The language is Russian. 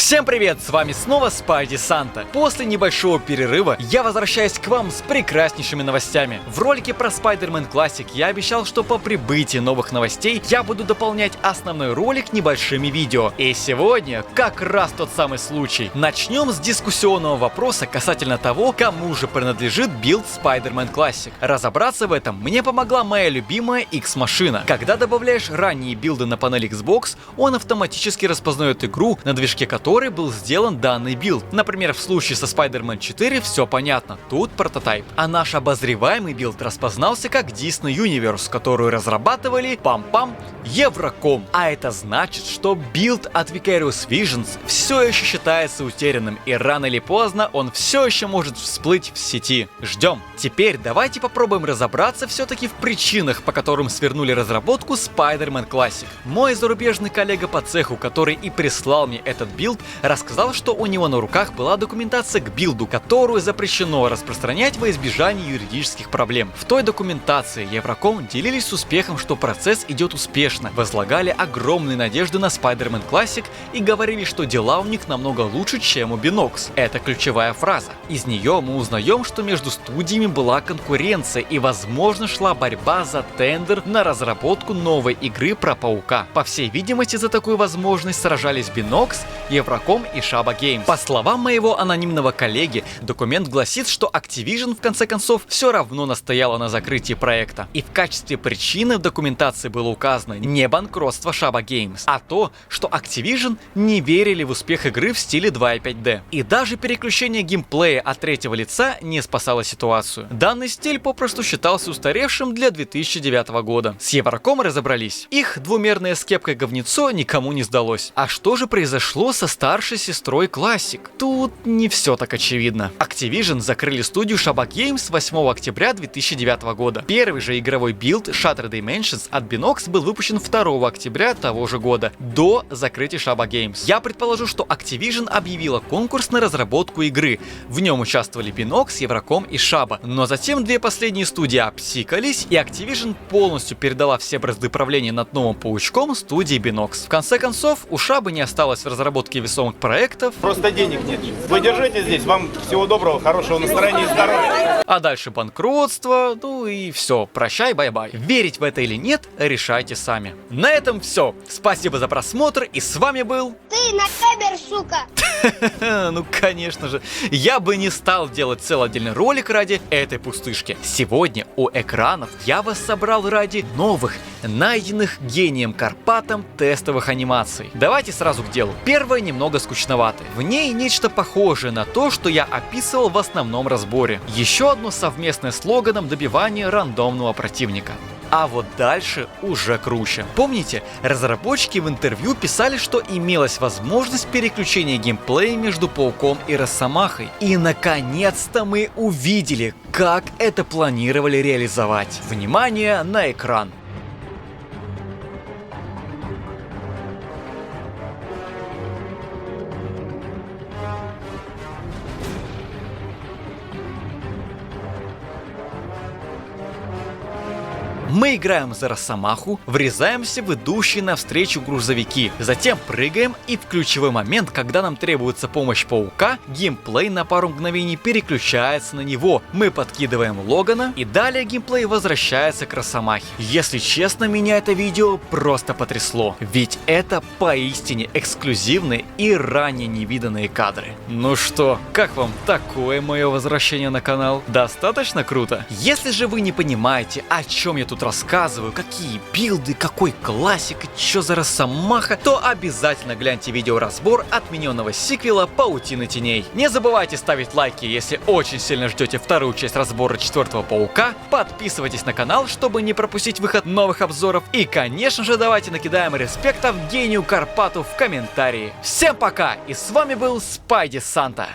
Всем привет, с вами снова Спайди Санта. После небольшого перерыва я возвращаюсь к вам с прекраснейшими новостями. В ролике про Spider-Man Classic я обещал, что по прибытии новых новостей я буду дополнять основной ролик небольшими видео. И сегодня как раз тот самый случай. Начнем с дискуссионного вопроса касательно того, кому же принадлежит билд Spider-Man Classic. Разобраться в этом мне помогла моя любимая X-машина. Когда добавляешь ранние билды на панель Xbox, он автоматически распознает игру, на движке которой был сделан данный билд. Например, в случае со Spider-Man 4 все понятно, тут прототип. А наш обозреваемый билд распознался как Disney Universe, которую разрабатывали пам-пам Евроком. А это значит, что билд от Vicarious Visions все еще считается утерянным, и рано или поздно он все еще может всплыть в сети. Ждем. Теперь давайте попробуем разобраться все-таки в причинах, по которым свернули разработку Spider-Man Classic. Мой зарубежный коллега по цеху, который и прислал мне этот билд, рассказал, что у него на руках была документация к билду, которую запрещено распространять во избежание юридических проблем. В той документации Евроком делились с успехом, что процесс идет успешно, возлагали огромные надежды на Spider-Man Classic и говорили, что дела у них намного лучше, чем у Binox. Это ключевая фраза. Из нее мы узнаем, что между студиями была конкуренция и, возможно, шла борьба за тендер на разработку новой игры про Паука. По всей видимости, за такую возможность сражались Binox, Евроком и Shaba Games. По словам моего анонимного коллеги, документ гласит, что Activision в конце концов все равно настояла на закрытии проекта. И в качестве причины в документации было указано не банкротство Shaba Games, а то, что Activision не верили в успех игры в стиле 2.5D. И даже переключение геймплея от третьего лица не спасало ситуацию. Данный стиль попросту считался устаревшим для 2009 года. С Евроком разобрались. Их двумерное с кепкой говнецо никому не сдалось. А что же произошло со старшей сестрой Classic? Тут не все так очевидно. Activision закрыли студию Shaba Games 8 октября 2009 года. Первый же игровой билд Shattered Dimensions от Binox был выпущен 2 октября того же года, до закрытия Shaba Games. Я предположу, что Activision объявила конкурс на разработку игры. В нем участвовали Binox, Евроком и Shaba. Но затем две последние студии обсикались, и Activision полностью передала все бразды правления над новым Паучком студии Binox. В конце концов, у Shaba не осталось в разработке весомых проектов. Просто денег нет. Вы держите здесь, вам всего доброго, хорошего настроения и здоровья. А дальше банкротство, ну и все, прощай, бай-бай. Верить в это или нет, решайте сами. На этом все. Спасибо за просмотр, и с вами был... Ты накабер, сука! Ну конечно же, я бы не стал делать целый отдельный ролик ради этой пустышки. Сегодня у экранов я вас собрал ради новых, найденных гением Карпатом тестовых анимаций. Давайте сразу к делу. Первая немного скучноватая. В ней нечто похожее на то, что я описывал в основном разборе. Еще одно совместное слоганом добивания рандомного противника. А вот дальше уже круче. Помните, разработчики в интервью писали, что имелась возможность переключения геймплея между Пауком и Росомахой. И наконец-то мы увидели, как это планировали реализовать. Внимание на экран. Мы играем за Росомаху, врезаемся в идущие навстречу грузовики, затем прыгаем, и в ключевой момент, когда нам требуется помощь Паука, геймплей на пару мгновений переключается на него. Мы подкидываем Логана, и далее геймплей возвращается к Росомахе. Если честно, меня это видео просто потрясло, ведь это поистине эксклюзивные и ранее невиданные кадры. Ну что, как вам такое мое возвращение на канал? Достаточно круто? Если же вы не понимаете, о чем я тут рассказываю, какие билды, какой классик и чё за Росомаха, то обязательно гляньте видеоразбор отмененного сиквела Паутины теней. Не забывайте ставить лайки, если очень сильно ждете вторую часть разбора 4-го Паука. Подписывайтесь на канал, чтобы не пропустить выход новых обзоров. И, конечно же, давайте накидаем респектов гению Карпату в комментарии. Всем пока! И с вами был Спайди Санта.